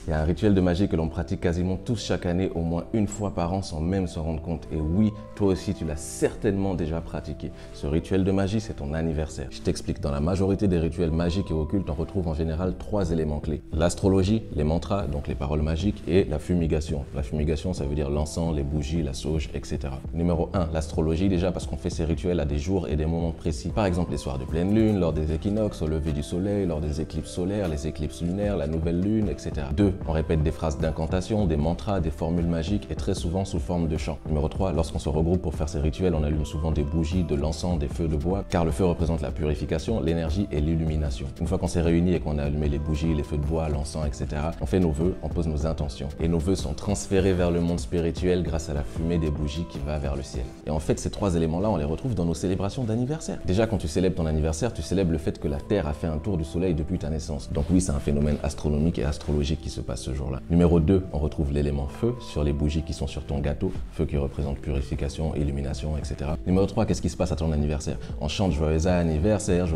Il y a un rituel de magie que l'on pratique quasiment tous chaque année, au moins une fois par an, sans même s'en rendre compte. Et oui, toi aussi, tu l'as certainement déjà pratiqué. Ce rituel de magie, c'est ton anniversaire. Je t'explique, dans la majorité des rituels magiques et occultes, on retrouve en général 3 éléments clés. L'astrologie, les mantras, donc les paroles magiques, et la fumigation. La fumigation, ça veut dire l'encens, les bougies, la sauge, etc. Numéro 1, l'astrologie, déjà parce qu'on fait ces rituels à des jours et des moments précis. Par exemple, les soirs de pleine lune, lors des équinoxes, au lever du soleil, lors des éclipses solaires, les éclipses lunaires, la nouvelle lune, etc. 2, on répète des phrases d'incantation, des mantras, des formules magiques et très souvent sous forme de chant. Numéro 3, lorsqu'on se regroupe pour faire ces rituels, on allume souvent des bougies, de l'encens, des feux de bois, car le feu représente la purification, l'énergie et l'illumination. Une fois qu'on s'est réunis et qu'on a allumé les bougies, les feux de bois, l'encens, etc., on fait nos vœux, on pose nos intentions. Et nos vœux sont transférés vers le monde spirituel grâce à la fumée des bougies qui va vers le ciel. Et en fait, ces 3 éléments-là, on les retrouve dans nos célébrations d'anniversaire. Déjà, quand tu célèbres ton anniversaire, tu célèbres le fait que la Terre a fait un tour du Soleil depuis ta naissance. Donc oui, c'est un phénomène astronomique et astrologique qui se passe ce jour-là. Numéro 2, on retrouve l'élément feu sur les bougies qui sont sur ton gâteau, feu qui représente purification, illumination, etc. Numéro 3, qu'est-ce qui se passe à ton anniversaire? On chante joyeux anniversaire,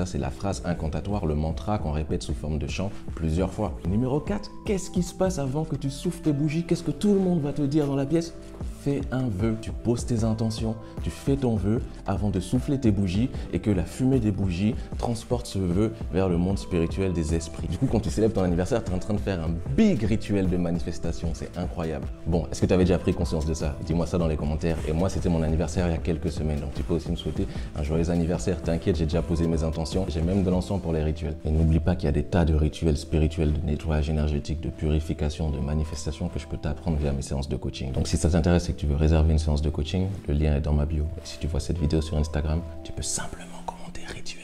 c'est la phrase incantatoire, le mantra qu'on répète sous forme de chant plusieurs fois. Numéro 4, qu'est-ce qui se passe avant que tu souffles tes bougies? Qu'est-ce que tout le monde va te dire dans la pièce? Fais un vœu, tu poses tes intentions, tu fais ton vœu avant de souffler tes bougies et que la fumée des bougies transporte ce vœu vers le monde spirituel des esprits. Du coup, quand tu célèbres ton anniversaire, tu es en train de faire un big rituel de manifestation, c'est incroyable. Bon, est-ce que tu avais déjà pris conscience de ça? Dis-moi ça dans les commentaires. Et moi, c'était mon anniversaire il y a quelques semaines, donc tu peux aussi me souhaiter un joyeux anniversaire. T'inquiète, j'ai déjà posé mes intentions, j'ai même de l'encens pour les rituels. Et n'oublie pas qu'il y a des tas de rituels spirituels de nettoyage énergétique, de purification, de manifestation que je peux t'apprendre via mes séances de coaching. Donc si ça t'intéresse et que tu veux réserver une séance de coaching, le lien est dans ma bio. Et si tu vois cette vidéo sur Instagram, tu peux simplement commenter rituel.